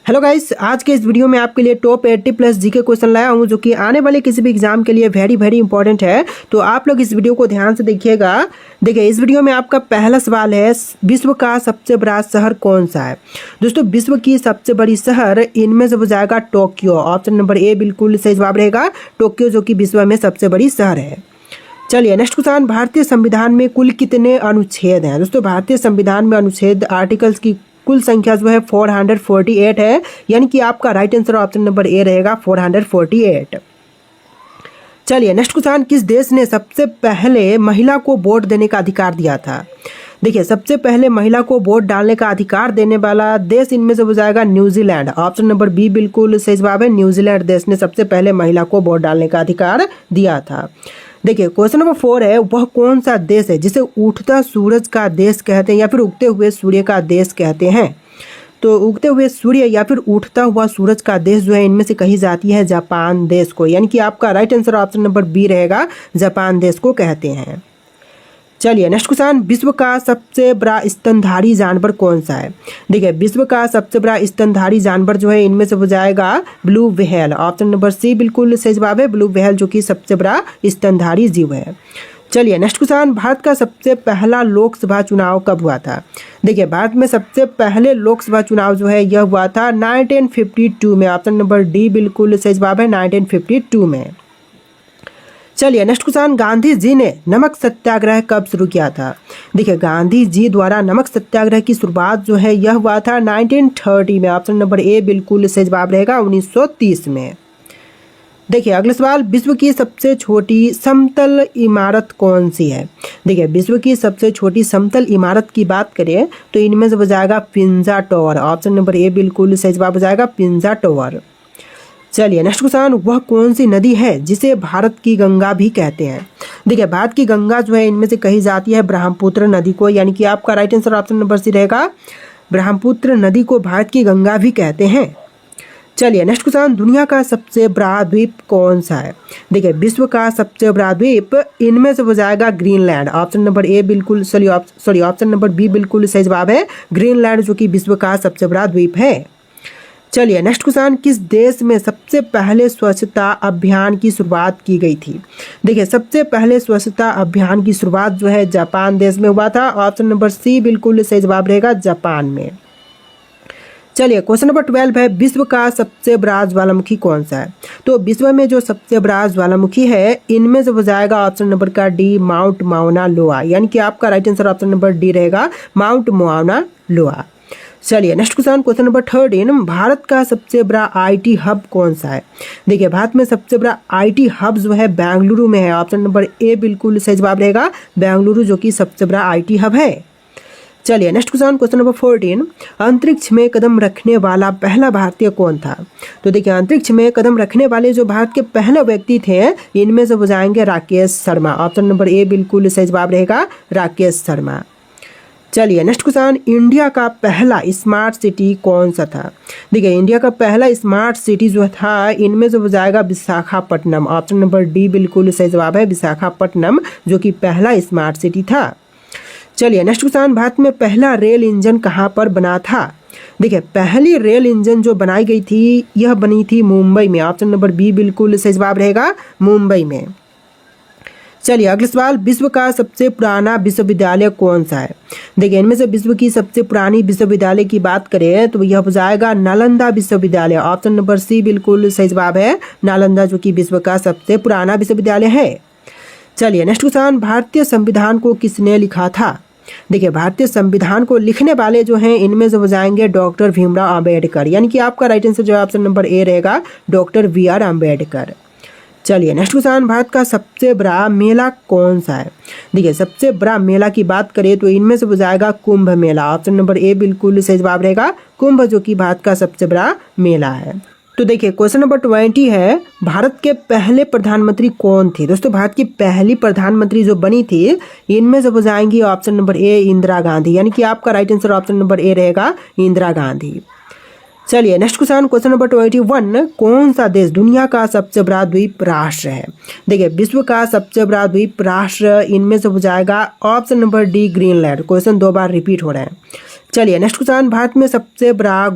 Hello guys, आज के इस वीडियो में आपके लिए टॉप 80 प्लस जीके क्वेश्चन लाया हूं जो कि आने वाले किसी भी एग्जाम के लिए वेरी इंपॉर्टेंट है। तो आप लोग इस वीडियो को ध्यान से देखिएगा। देखिए, इस वीडियो में आपका पहला सवाल है, विश्व का सबसे बड़ा शहर कौन सा है। दोस्तों, विश्व की सबसे बड़ी शहर इनमें से हो जाएगा टोक्यो। ऑप्शन नंबर ए बिल्कुल सही जवाब रहेगा, टोक्यो, जो कि विश्व में सबसे बड़ी शहर है। चलिए नेक्स्ट क्वेश्चन, भारतीय संविधान में कुल कितने अनुच्छेद हैं। दोस्तों, भारतीय संविधान में अनुच्छेद आर्टिकल्स की कुल संख्या जो है 448 है, यानी कि आपका राइट आंसर ऑप्शन नंबर ए रहेगा 448। चलिए नेक्स्ट क्वेश्चन, किस देश ने सबसे पहले महिला को वोट देने का अधिकार दिया था। देखिए, सबसे पहले महिला को वोट डालने का अधिकार देने वाला देश इनमें से हो जाएगा न्यूजीलैंड। ऑप्शन नंबर बी बिल्कुल सही जवाब है, न्यूजीलैंड देश ने सबसे पहले महिला को वोट डालने का अधिकार दिया था। देखिए, क्वेश्चन नंबर 4 है, वह कौन सा देश है जिसे उठता सूरज का देश कहते हैं या फिर उगते हुए सूर्य का देश कहते हैं। तो उगते हुए सूर्य या फिर उठता हुआ सूरज का देश जो है इनमें से कही जाती है जापान देश को, यानी कि आपका right answer option number B रहेगा, जापान देश को कहते हैं। चलिए नेक्स्ट क्वेश्चन, विश्व का सबसे बड़ा स्तनधारी जानवर कौन सा है। देखिए, विश्व का सबसे बड़ा स्तनधारी जानवर जो है इनमें से हो जाएगा blue whale. Option number C बिल्कुल सही जवाब है, ब्लू व्हेल, जो कि सबसे बड़ा स्तनधारी जीव है। चलिए नेक्स्ट क्वेश्चन, भारत का सबसे पहला लोकसभा चुनाव कब हुआ था। देखिए, भारत में सबसे पहले लोकसभा चुनाव जो है यह हुआ था 1952 में। ऑप्शन नंबर डी बिल्कुल सही जवाब है, 1952 में। चलिए नेक्स्ट क्वेश्चन, गांधी जी ने नमक सत्याग्रह कब शुरू किया था। देखिए, गांधी जी द्वारा नमक सत्याग्रह की शुरुआत जो है यह हुआ था 1930 में। ऑप्शन नंबर ए बिल्कुल सही जवाब रहेगा, 1930 में। देखिए, अगला सवाल, विश्व की सबसे छोटी समतल इमारत कौन सी है। देखिए, विश्व की सबसे छोटी समतल इमारत की बात करें तो इनमें से हो जाएगा पिंजा टावर। ऑप्शन नंबर ए बिल्कुल सही जवाब हो जाएगा, पिंजा टावर। चलिए नेक्स्ट क्वेश्चन, वह कौन सी नदी है जिसे भारत की गंगा भी कहते हैं। देखिए, भारत की गंगा जो है इनमें से कही जाती है ब्रह्मपुत्र नदी को, यानी कि आपका right answer option number C रहेगा, ब्रह्मपुत्र नदी को भारत की गंगा भी कहते हैं। चलिए नेक्स्ट क्वेश्चन, दुनिया का सबसे बड़ा द्वीप कौन सा है। देखिए, विश्व का सबसे बड़ा द्वीप इनमें से हो जाएगा ग्रीनलैंड। ऑप्शन नंबर ए बिल्कुल ऑप्शन नंबर बी बिल्कुल सही जवाब है, ग्रीनलैंड, जो कि विश्व का सबसे बड़ा द्वीप है। चलिए नेक्स्ट क्वेश्चन, किस देश में सबसे पहले स्वच्छता अभियान की शुरुआत की गई थी। देखिए, सबसे पहले स्वच्छता अभियान की शुरुआत जो है जापान देश में हुआ था। ऑप्शन नंबर सी बिल्कुल सही जवाब रहेगा, जापान में। चलिए क्वेश्चन नंबर 12 है, विश्व का सबसे बड़ा ज्वालामुखी कौन सा है। तो विश्व में जो सबसे बड़ा ज्वालामुखी है इनमें से हो जाएगा ऑप्शन नंबर का डी, माउंट माउना लोआ, यानी कि आपका right answer option number D रहेगा, माउंट माउना लोआ। चलिए नेक्स्ट क्वेश्चन नंबर 13, भारत का सबसे बड़ा आईटी हब कौन सा है। देखिए, भारत में सबसे बड़ा आईटी हब जो है बेंगलुरु में है। ऑप्शन नंबर ए बिल्कुल सही जवाब रहेगा, बेंगलुरु, जो कि सबसे बड़ा आईटी हब है। चलिए नेक्स्ट क्वेश्चन नंबर 14, अंतरिक्ष में कदम रखने वाला पहला भारतीय कौन था। तो देखिए, अंतरिक्ष में कदम रखने वाले जो भारत के पहले व्यक्ति थे इनमें से हो जाएंगे Rakesh Sharma. Option number A बिल्कुल सही जवाब रहेगा, राकेश शर्मा। चलिए नेक्स्ट क्वेश्चन, इंडिया का पहला स्मार्ट सिटी कौन सा था। देखिए, इंडिया का पहला स्मार्ट सिटी जो था इनमें से हो जाएगा विशाखापट्टनम। ऑप्शन नंबर डी बिल्कुल सही जवाब है, विशाखापट्टनम, जो कि पहला स्मार्ट सिटी था। चलिए नेक्स्ट क्वेश्चन, भारत में पहला रेल इंजन कहाँ पर बना था। देखिए, पहली रेल इंजन जो बनाई गई थी यह बनी थी मुंबई में। ऑप्शन नंबर बी बिल्कुल सही जवाब रहेगा, मुंबई में। चलिए अगला सवाल, विश्व का सबसे पुराना विश्वविद्यालय कौन सा है। देखिए, इनमें से विश्व की सबसे पुरानी विश्वविद्यालय की बात करें तो यह हो जाएगा नालंदा विश्वविद्यालय। ऑप्शन नंबर सी बिल्कुल सही जवाब है, नालंदा, जो कि विश्व का सबसे पुराना विश्वविद्यालय है। चलिए नेक्स्ट क्वेश्चन, भारतीय संविधान को किसने लिखा था। देखिए, भारतीय संविधान को लिखने वाले जो हैं इनमें से हो जाएंगे डॉक्टर भीमराव अंबेडकर, यानी कि आपका राइट आंसर जो ऑप्शन नंबर ए रहेगा, डॉक्टर BR अम्बेडकर। चलिए नेक्स्ट क्वेश्चन, भारत का सबसे बड़ा मेला कौन सा है। देखिए, सबसे बड़ा मेला की बात करें तो इनमें से हो जाएगा Kumbh Mela. Option number A बिल्कुल सही जवाब रहेगा, कुंभ, जो कि भारत का सबसे बड़ा मेला है। तो देखिए, क्वेश्चन नंबर 20 है, भारत के पहले प्रधानमंत्री कौन थे। दोस्तों, भारत की पहली प्रधानमंत्री जो बनी थी इनमें से हो जाएंगी ऑप्शन नंबर ए, इंदिरा गांधी, यानी कि आपका राइट आंसर ऑप्शन नंबर ए रहेगा, इंदिरा गांधी। चलिए नेक्स्ट क्वेश्चन नंबर 21, कौन सा देश दुनिया का सबसे बड़ा द्वीप राष्ट्र है। देखिए, विश्व का सबसे बड़ा द्वीप राष्ट्र इनमें से हो जाएगा option number D, Greenland. Question 2 बार रिपीट हो रहे हैं। चलिए नेक्स्ट क्वेश्चन, भारत में सबसे बड़ा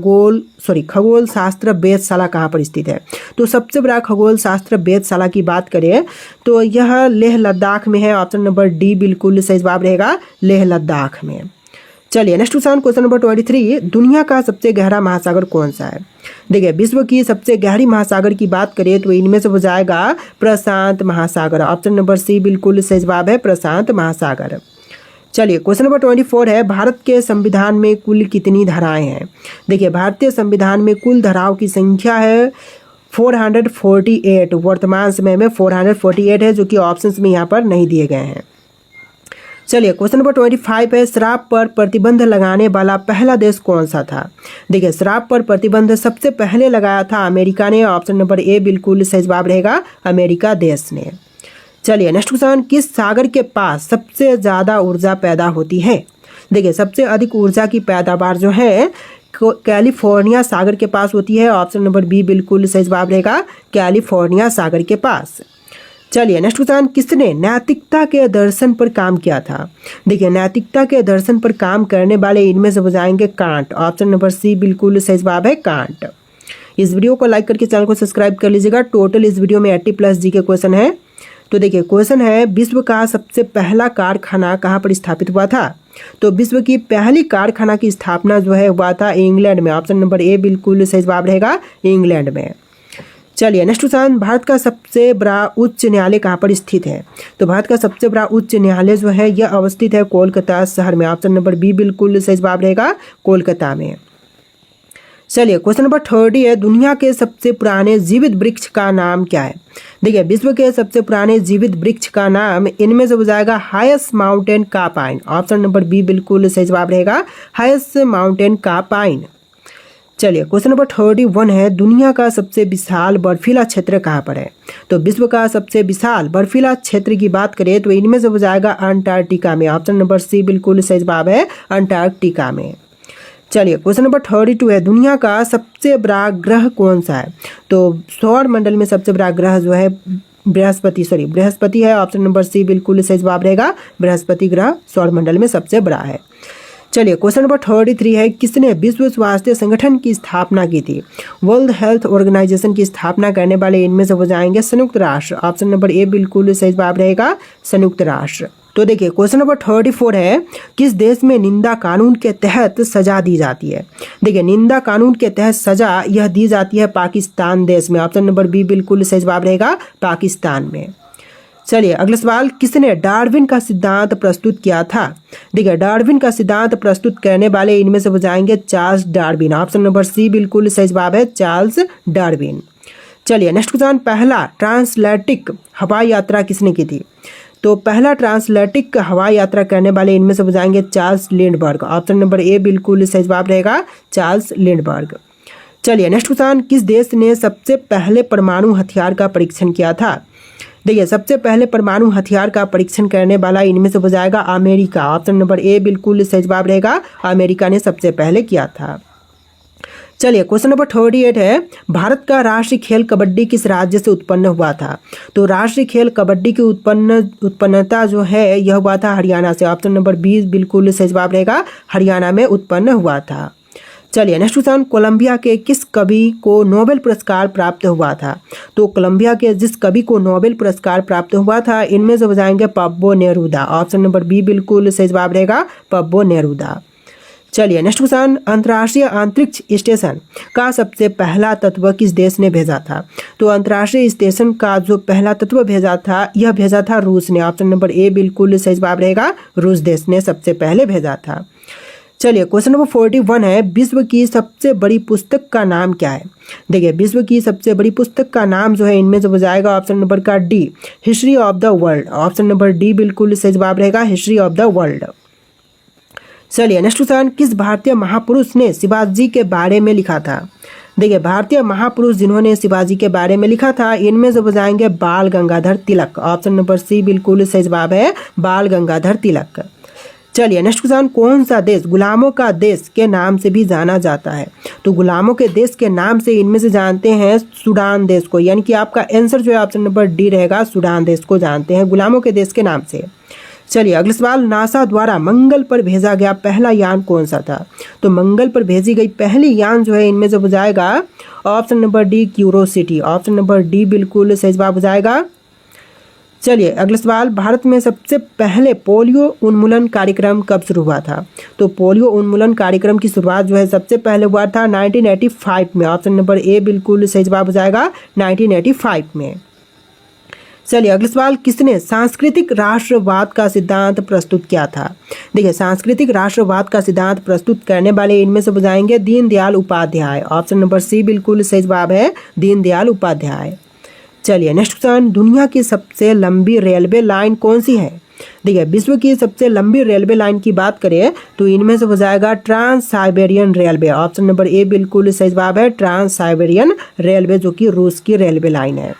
खगोल शास्त्र वेधशाला कहाँ पर स्थित है? तो सबसे बड़ा खगोल शास्त्र वेधशाला की बात करें तो यह लेह लद्दाख में है। ऑप्शन नंबर डी बिल्कुल सही जवाब रहेगा, लेह लद्दाख में। चलिए नेक्स्ट क्वेश्चन नंबर 23, दुनिया का सबसे गहरा महासागर कौन सा है? देखिए विश्व की सबसे गहरी महासागर की बात करें तो इनमें से हो जाएगा प्रशांत महासागर। ऑप्शन नंबर सी बिल्कुल सही जवाब है, प्रशांत महासागर। चलिए क्वेश्चन नंबर 24 है, भारत के संविधान में कुल कितनी धाराएं हैं? देखिए भारतीय संविधान में कुल धाराओं की संख्या है 448। वर्तमान समय में 448 है, जो कि ऑप्शंस में यहाँ पर नहीं दिए गए हैं। चलिए क्वेश्चन नंबर 25 है, शराब पर प्रतिबंध लगाने वाला पहला देश कौन सा था? देखिए शराब पर प्रतिबंध सबसे पहले लगाया था अमेरिका ने। ऑप्शन नंबर ए बिल्कुल सही जवाब रहेगा, अमेरिका देश ने। चलिए नेक्स्ट क्वेश्चन, किस सागर के पास सबसे ज़्यादा ऊर्जा पैदा होती है? देखिए सबसे अधिक ऊर्जा की पैदावार जो है कैलिफोर्निया सागर के पास होती है। ऑप्शन नंबर बी बिल्कुल सही जवाब रहेगा, कैलिफोर्निया सागर के पास। चलिए नेक्स्ट क्वेश्चन, किसने नैतिकता के दर्शन पर काम किया था? देखिए नैतिकता के दर्शन पर काम करने वाले इनमें से हो जाएंगे कांट। ऑप्शन नंबर सी बिल्कुल सही जवाब है, कांट। इस वीडियो को लाइक करके चैनल को सब्सक्राइब कर लीजिएगा। टोटल इस वीडियो में 80+ जी के क्वेश्चन है। तो देखिए क्वेश्चन है, विश्व का सबसे पहला कारखाना कहाँ पर स्थापित हुआ था? तो विश्व की पहली कारखाना की स्थापना जो है हुआ था इंग्लैंड में। ऑप्शन नंबर ए बिल्कुल सही जवाब रहेगा, इंग्लैंड में। चलिए नेक्स्ट क्वेश्चन, भारत का सबसे बड़ा उच्च न्यायालय कहाँ पर स्थित है? तो भारत का सबसे बड़ा उच्च न्यायालय जो है यह अवस्थित है कोलकाता शहर में। ऑप्शन नंबर बी बिल्कुल सही जवाब रहेगा, कोलकाता में। चलिए क्वेश्चन नंबर 30 है, दुनिया के सबसे पुराने जीवित वृक्ष का नाम क्या है? देखिए विश्व के सबसे पुराने जीवित वृक्ष का नाम इनमें से हो जाएगा हाईएस्ट माउंटेन का पाइन। ऑप्शन नंबर बी बिल्कुल सही जवाब रहेगा, हाईएस्ट माउंटेन का पाइन। चलिए क्वेश्चन नंबर 31 है, दुनिया का सबसे विशाल बर्फीला क्षेत्र कहाँ पर है? तो विश्व का सबसे विशाल बर्फीला क्षेत्र की बात करें तो इनमें से हो जाएगा अंटार्कटिका में। ऑप्शन नंबर सी बिल्कुल सही जवाब है, अंटार्कटिका में। चलिए क्वेश्चन नंबर 32 है, दुनिया का सबसे बड़ा ग्रह कौन सा है? तो सौर मंडल में सबसे बड़ा ग्रह जो है बृहस्पति है। ऑप्शन नंबर सी बिल्कुल सही जवाब रहेगा, बृहस्पति ग्रह सौर मंडल में सबसे बड़ा है। चलिए क्वेश्चन नंबर 33 है, किसने विश्व स्वास्थ्य संगठन की स्थापना की थी? वर्ल्ड हेल्थ ऑर्गेनाइजेशन की स्थापना करने वाले इनमें से हो जाएंगे संयुक्त राष्ट्र। ऑप्शन नंबर ए बिल्कुल सही जवाब रहेगा, संयुक्त राष्ट्र। तो देखिए क्वेश्चन नंबर 34 है, किस देश में निंदा कानून के तहत सजा दी जाती है? देखिए निंदा कानून के तहत सजा यह दी जाती है पाकिस्तान देश में। ऑप्शन नंबर बी बिल्कुल सही जवाब रहेगा, पाकिस्तान में। चलिए अगला सवाल, किसने डार्विन का सिद्धांत प्रस्तुत किया था? देखिए डार्विन का सिद्धांत प्रस्तुत करने वाले इनमें से हो जाएंगे Charles Darwin. Option number C बिल्कुल सही जवाब है, चार्ल्स डार्विन। चलिए नेक्स्ट क्वेश्चन, पहला ट्रांसएटलांटिक हवाई यात्रा किसने की थी? तो पहला ट्रांसएटलांटिक हवाई यात्रा करने वाले इनमें से हो जाएंगे Charles Lindberg. Option number A बिल्कुल सही जवाब रहेगा, चार्ल्स लिंडबर्ग। चलिए नेक्स्ट क्वेश्चन, किस देश ने सबसे पहले परमाणु हथियार का परीक्षण किया था? देखिए सबसे पहले परमाणु हथियार का परीक्षण करने वाला इनमें से हो जाएगा अमेरिका। ऑप्शन नंबर ए बिल्कुल सही जवाब रहेगा, अमेरिका ने सबसे पहले किया था। चलिए क्वेश्चन नंबर 38 है, भारत का राष्ट्रीय खेल कबड्डी किस राज्य से उत्पन्न हुआ था? तो राष्ट्रीय खेल कबड्डी की उत्पन्नता जो है यह हुआ था हरियाणा से। ऑप्शन नंबर बी बिल्कुल सही जवाब रहेगा, हरियाणा में उत्पन्न हुआ था। चलिए नेक्स्ट क्वेश्चन, कोलंबिया के किस कवि को नोबेल पुरस्कार प्राप्त हुआ था? तो कोलंबिया के जिस कवि को नोबेल पुरस्कार प्राप्त हुआ था इनमें से हो जाएंगे Pablo Neruda. Option number B बिल्कुल सही जवाब रहेगा, पब्लो नेरूदा। चलिए नेक्स्ट क्वेश्चन, अंतर्राष्ट्रीय अंतरिक्ष स्टेशन का सबसे पहला तत्व किस देश ने भेजा था? तो अंतर्राष्ट्रीय स्टेशन का जो पहला तत्व भेजा था यह भेजा था रूस ने। ऑप्शन नंबर ए बिल्कुल सही जवाब रहेगा, रूस देश ने सबसे पहले भेजा था। चलिए क्वेश्चन नंबर 41 है, विश्व की सबसे बड़ी पुस्तक का नाम क्या है? देखिए विश्व की सबसे बड़ी पुस्तक का नाम जो है इनमें से हो जाएगा ऑप्शन नंबर का D, history of the world. Option number D बिल्कुल सही जवाब रहेगा, हिस्ट्री ऑफ द वर्ल्ड। चलिए नेक्स्ट क्वेश्चन, किस भारतीय महापुरुष ने शिवाजी के बारे में लिखा था? देखिए भारतीय महापुरुष जिन्होंने शिवाजी के बारे में लिखा था इनमें से हो जाएंगे बाल Gangadhar Tilak. Option number C बिल्कुल सही जवाब है, बाल गंगाधर तिलक। चलिए नेक्स्ट क्वेश्चन, कौन सा देश गुलामों का देश के नाम से भी जाना जाता है? तो गुलामों के देश के नाम से इनमें से जानते हैं सूडान देश को, यानी कि आपका आंसर जो है ऑप्शन नंबर डी रहेगा, सूडान देश को जानते हैं गुलामों के देश के नाम से। चलिए अगला सवाल, नासा द्वारा मंगल पर भेजा गया पहला यान कौन सा था? तो मंगल पर भेजी गई पहली यान जो है इनमें से हो जाएगा option number D curiosity. Option number D बिल्कुल सही जवाब हो जाएगा। चलिए अगला सवाल, भारत में सबसे पहले पोलियो उन्मूलन कार्यक्रम कब शुरू हुआ था? तो पोलियो उन्मूलन कार्यक्रम की शुरुआत जो है सबसे पहले हुआ था 1985 में। ऑप्शन नंबर ए बिल्कुल सही जवाब हो जाएगा 1985 में। चलिए अगला सवाल, किसने सांस्कृतिक राष्ट्रवाद का सिद्धांत प्रस्तुत किया था? देखिए सांस्कृतिक राष्ट्रवाद का सिद्धांत प्रस्तुत करने वाले इनमें से बुझाएंगे Deendayal Upadhyay. Option number C बिल्कुल सही जवाब है दीनदयाल उपाध्याय। चलिए नेक्स्ट क्वेश्चन, दुनिया की सबसे लंबी रेलवे लाइन कौन सी है? देखिए विश्व की सबसे लंबी रेलवे लाइन की बात करें तो इनमें से हो जाएगा Trans Siberian Railway. Option number A बिल्कुल सही जवाब है ट्रांस साइबेरियन रेलवे, जो कि रूस की रेलवे लाइन है।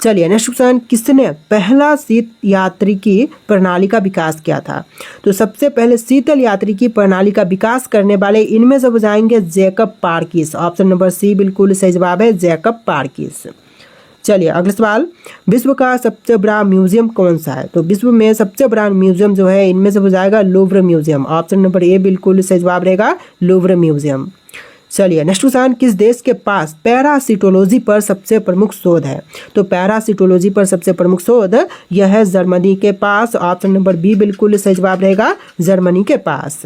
चलिए नेक्स्ट क्वेश्चन, किसने पहला शीत यात्रिकी प्रणाली का विकास किया था? तो सबसे पहले शीतल यात्रिकी प्रणाली का विकास करने वाले इनमें से हो जाएंगे जैकब पार्किस। ऑप्शन नंबर सी बिल्कुल सही जवाब है जैकब पार्किस। चलिए अगला सवाल, विश्व का सबसे बड़ा म्यूजियम कौन सा है? तो विश्व में सबसे बड़ा म्यूजियम जो है इनमें से हो जाएगा Louvre museum. Option number A बिल्कुल सही जवाब रहेगा लूव्र म्यूजियम। चलिए नेक्स्ट क्वेश्चन, किस देश के पास पैरासिटोलॉजी पर सबसे प्रमुख शोध है? तो पैरासिटोलॉजी पर सबसे प्रमुख शोध यह है जर्मनी के पास। ऑप्शन नंबर बी बिल्कुल सही जवाब रहेगा जर्मनी के पास।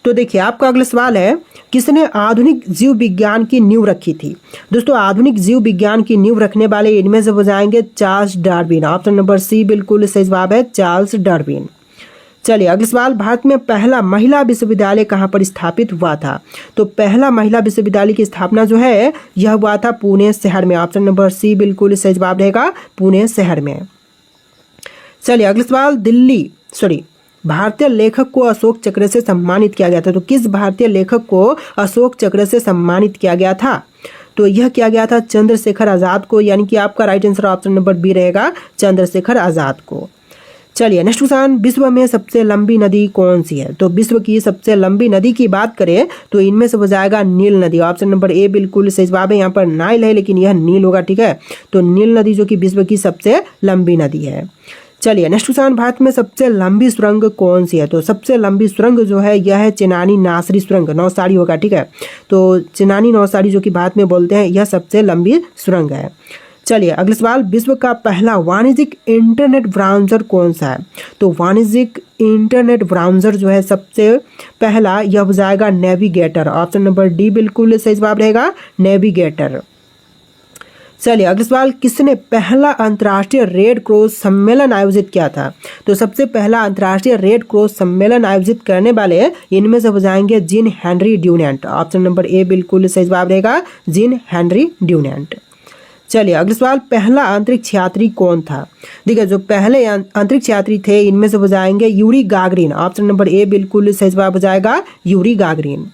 तो देखिए आपका अगला सवाल है, किसने आधुनिक जीव विज्ञान की नींव रखी थी? दोस्तों आधुनिक जीव विज्ञान की नींव रखने वाले इनमें से हो जाएंगे Charles Darwin. Option number C बिल्कुल सही जवाब है चार्ल्स डार्विन। चलिए अगला सवाल, भारत में पहला महिला विश्वविद्यालय कहाँ पर स्थापित हुआ था? तो पहला महिला विश्वविद्यालय की स्थापना जो है यह हुआ था पुणे शहर में। ऑप्शन नंबर सी बिल्कुल सही जवाब रहेगा पुणे शहर में। चलिए अगला सवाल, भारतीय लेखक को अशोक चक्र से सम्मानित किया गया था। तो किस भारतीय लेखक को अशोक चक्र से सम्मानित किया गया था? तो यह किया गया था चंद्रशेखर आजाद को, यानी कि आपका right answer option number B रहेगा चंद्रशेखर आजाद को। चलिए नेक्स्ट क्वेश्चन, विश्व में सबसे लंबी नदी कौन सी है? तो विश्व की सबसे लंबी नदी की बात करें तो इनमें से हो जाएगा नील नदी। ऑप्शन नंबर ए बिल्कुल सही जवाब है। यहाँ पर नाइल है लेकिन यह नील होगा, ठीक है। तो नील नदी जो कि विश्व की सबसे लंबी नदी है। चलिए नेक्स्ट क्वेश्चन, भारत में सबसे लंबी सुरंग कौन सी है? तो सबसे लंबी सुरंग जो है यह है चेनानी नासरी सुरंग, नौसारी होगा, ठीक है। तो चेनानी नौसारी जो कि भारत में बोलते हैं यह सबसे लंबी सुरंग है। चलिए अगला सवाल, विश्व का पहला वाणिज्यिक इंटरनेट ब्राउज़र कौन सा है? तो वाणिज्यिक इंटरनेट ब्राउज़र जो है सबसे पहला यह हो जाएगा नेविगेटर। ऑप्शन नंबर डी बिल्कुल सही जवाब रहेगा नेविगेटर। चलिए अगला सवाल, किसने पहला अंतर्राष्ट्रीय रेड क्रॉस सम्मेलन आयोजित किया था? तो सबसे पहला अंतर्राष्ट्रीय रेड क्रॉस सम्मेलन आयोजित करने वाले इनमें से हो जाएंगे gene Henry Dunant. Option number A बिल्कुल सही जवाब रहेगा जीन हेनरी ड्यूनेंट। चलिए अगला सवाल, पहला अंतरिक्ष यात्री कौन था? देखिए जो पहले अंतरिक्ष यात्री थे इनमें से हो जाएंगे Yuri Gagarin. Option number A बिल्कुल सही जवाब हो जाएगा यूरी गागरिन।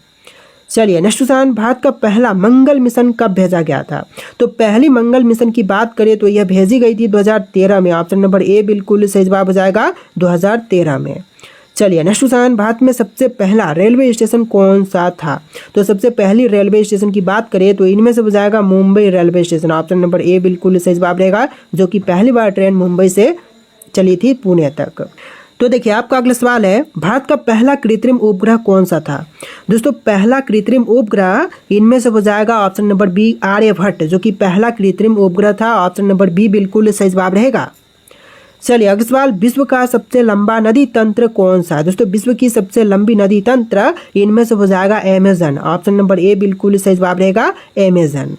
चलिए नेक्स्ट क्वेश्चन, भारत का पहला मंगल मिशन कब भेजा गया था? तो पहली मंगल मिशन की बात करें तो यह भेजी गई थी 2013 में। ऑप्शन नंबर ए बिल्कुल सही जवाब हो जाएगा 2013 में। चलिए नेक्स्ट क्वेश्चन, भारत में सबसे पहला रेलवे स्टेशन कौन सा था? तो सबसे पहली रेलवे स्टेशन की बात करें तो इनमें से हो जाएगा Mumbai railway station. Option number A बिल्कुल सही जवाब रहेगा, जो कि पहली बार ट्रेन मुंबई से चली थी पुणे तक। तो देखिए आपका अगला सवाल है, भारत का पहला कृत्रिम उपग्रह कौन सा था? दोस्तों पहला कृत्रिम उपग्रह इनमें से हो जाएगा ऑप्शन नंबर बी आर्यभट्ट, जो कि पहला कृत्रिम उपग्रह था। ऑप्शन नंबर बी बिल्कुल सही जवाब रहेगा। चलिए अगला सवाल, विश्व का सबसे लंबा नदी तंत्र कौन सा है? दोस्तों विश्व की सबसे लंबी नदी तंत्र इनमें से हो जाएगा अमेजन। ऑप्शन नंबर ए बिल्कुल सही जवाब रहेगा अमेजन।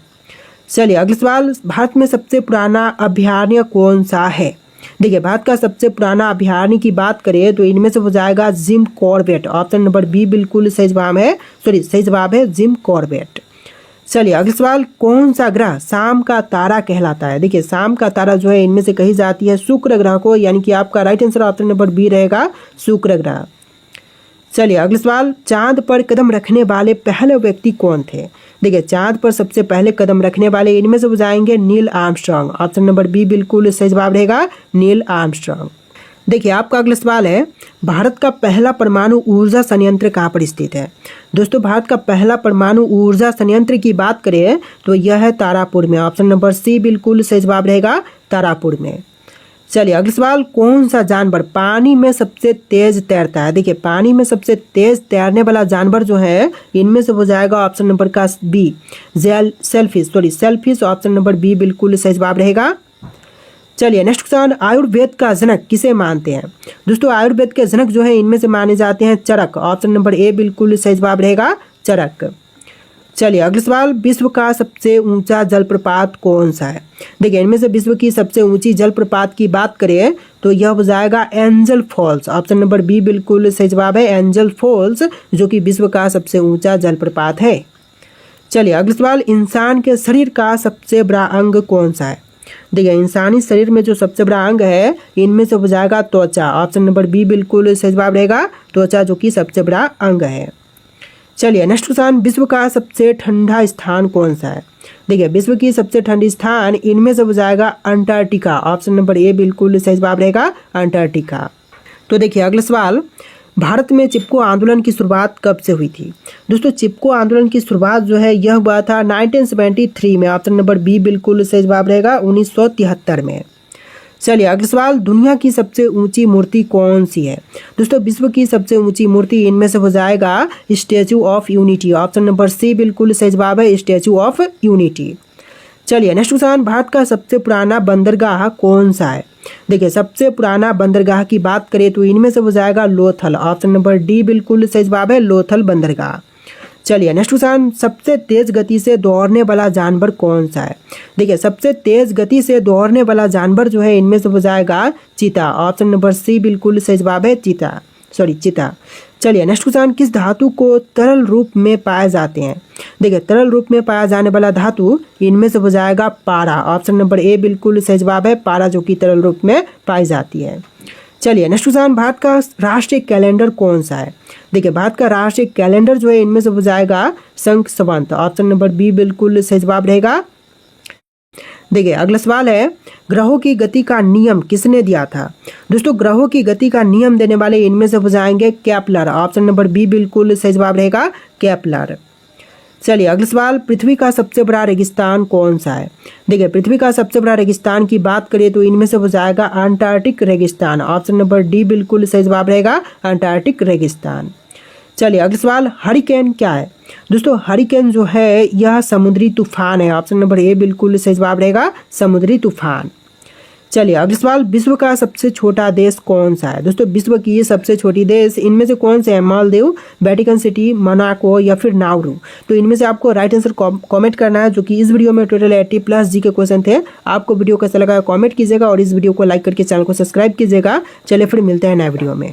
चलिए अगला सवाल, भारत में सबसे पुराना अभयारण्य कौन सा है? देखिए भारत का सबसे पुराना अभयारण्य की बात करें तो इनमें से हो जाएगा Jim Corbett. Option number B बिल्कुल सही जवाब है, सही जवाब है जिम कॉर्बेट। चलिए अगला सवाल, कौन सा ग्रह शाम का तारा कहलाता है? देखिए शाम का तारा जो है इनमें से कही जाती है शुक्र ग्रह को, यानी कि आपका right answer option number B रहेगा शुक्र ग्रह। चलिए अगला सवाल, चांद पर कदम रखने वाले पहले व्यक्ति कौन थे? देखिए चांद पर सबसे पहले कदम रखने वाले इनमें से हो जाएंगे Neil Armstrong. Option number B बिल्कुल सही जवाब रहेगा नील आर्मस्ट्रांग। देखिए आपका अगला सवाल है, भारत का पहला परमाणु ऊर्जा संयंत्र कहाँ पर स्थित है? दोस्तों भारत का पहला परमाणु ऊर्जा संयंत्र की बात करें तो यह है तारापुर में। ऑप्शन नंबर सी बिल्कुल सही जवाब रहेगा तारापुर में। चलिए अगला सवाल, कौन सा जानवर पानी में सबसे तेज तैरता है? देखिए पानी में सबसे तेज तैरने वाला जानवर जो है इनमें से हो जाएगा ऑप्शन नंबर का B, sailfish. Option number B बिल्कुल सही जवाब रहेगा। चलिए नेक्स्ट क्वेश्चन, आयुर्वेद का जनक किसे मानते हैं? दोस्तों आयुर्वेद के जनक जो है इनमें से माने जाते हैं चरक। ऑप्शन नंबर ए बिल्कुल सही जवाब रहेगा, चरक। चलिए अगला सवाल, विश्व का सबसे ऊंचा जलप्रपात कौन सा है? देखिए इनमें से विश्व की सबसे ऊंची जलप्रपात की बात करें तो यह हो जाएगा Angel Falls. Option number B बिल्कुल सही जवाब है, एंजल फॉल्स, जो कि विश्व का सबसे ऊंचा जलप्रपात है। चलिए अगला सवाल, इंसान के शरीर का सबसे बड़ा अंग कौन सा है? देखिए इंसानी शरीर में जो सबसे बड़ा अंग है इनमें से हो जाएगा त्वचा। ऑप्शन नंबर बी बिल्कुल सही जवाब रहेगा, त्वचा जो कि सबसे बड़ा अंग है। चलिए नेक्स्ट क्वेश्चन, विश्व का सबसे ठंडा स्थान कौन सा है? देखिए विश्व की सबसे ठंडी स्थान इनमें से हो जाएगा अंटार्कटिका। ऑप्शन नंबर ए बिल्कुल सही जवाब रहेगा, अंटार्कटिका। तो देखिए अगला सवाल, भारत में चिपको आंदोलन की शुरुआत कब से हुई थी? दोस्तों चिपको आंदोलन की शुरुआत जो है यह हुआ था 1973 में। ऑप्शन नंबर बी बिल्कुल सही जवाब रहेगा, 1973 में। चलिए अगला सवाल, दुनिया की सबसे ऊंची मूर्ति कौन सी है? दोस्तों विश्व की सबसे ऊंची मूर्ति इनमें से हो जाएगा Statue of Unity. Option number C बिल्कुल सही जवाब है, स्टैचू ऑफ यूनिटी। चलिए नेक्स्ट क्वेश्चन, भारत का सबसे पुराना बंदरगाह कौन सा है? देखिए सबसे पुराना बंदरगाह की बात करें तो इनमें से हो जाएगा लोथल। ऑप्शन नंबर डी बिल्कुल सही जवाब है, लोथल बंदरगाह। चलिए नेक्स्ट क्वेश्चन, सबसे तेज गति से दौड़ने वाला जानवर कौन सा है? देखिए सबसे तेज गति से दौड़ने वाला जानवर जो है इनमें से हो जाएगा चीता। ऑप्शन नंबर सी बिल्कुल सही जवाब है, चीता। चलिए नेक्स्ट क्वेश्चन, किस धातु को तरल रूप में पाए जाते हैं? देखिए तरल रूप में पाया जाने वाला धातु इनमें से हो जाएगा पारा। ऑप्शन नंबर ए बिल्कुल सही जवाब है, पारा, जो कि तरल रूप में पाई जाती है। चलिए नेक्स्ट क्वेश्चन, भारत का राष्ट्रीय कैलेंडर कौन सा है? देखिए भारत का राष्ट्रीय कैलेंडर जो है इनमें से हो जाएगा शंख संवत। ऑप्शन नंबर बी बिल्कुल सही जवाब रहेगा। देखिए अगला सवाल है, ग्रहों की गति का नियम किसने दिया था? दोस्तों ग्रहों की गति का नियम देने वाले इनमें से हो जाएंगे केपलर। ऑप्शन नंबर बी बिल्कुल सही जवाब रहेगा, केपलर। चलिए अगला सवाल, पृथ्वी का सबसे बड़ा रेगिस्तान कौन सा है? देखिए पृथ्वी का सबसे बड़ा रेगिस्तान की बात करें तो इनमें से हो जाएगा अंटार्कटिक रेगिस्तान। ऑप्शन नंबर डी बिल्कुल सही जवाब रहेगा, अंटार्कटिक रेगिस्तान। चलिए अगला सवाल, हरिकेन क्या है? दोस्तों हरिकेन जो है यह समुद्री तूफान है। ऑप्शन नंबर ए बिल्कुल सही जवाब रहेगा, समुद्री तूफान। चलिए अगला सवाल, विश्व का सबसे छोटा देश कौन सा है? दोस्तों विश्व की सबसे छोटी देश इनमें से कौन से है? मालदीव, वेटिकन सिटी, मोनाको या फिर नाउरू। तो इनमें से आपको राइट आंसर कमेंट करना है, जो कि इस वीडियो में टोटल 80+ जी के क्वेश्चन थे। आपको वीडियो कैसा लगा कमेंट कीजिएगा और इस वीडियो को लाइक करके चैनल को सब्सक्राइब कीजिएगा। चलिए फिर मिलते हैं नए वीडियो में।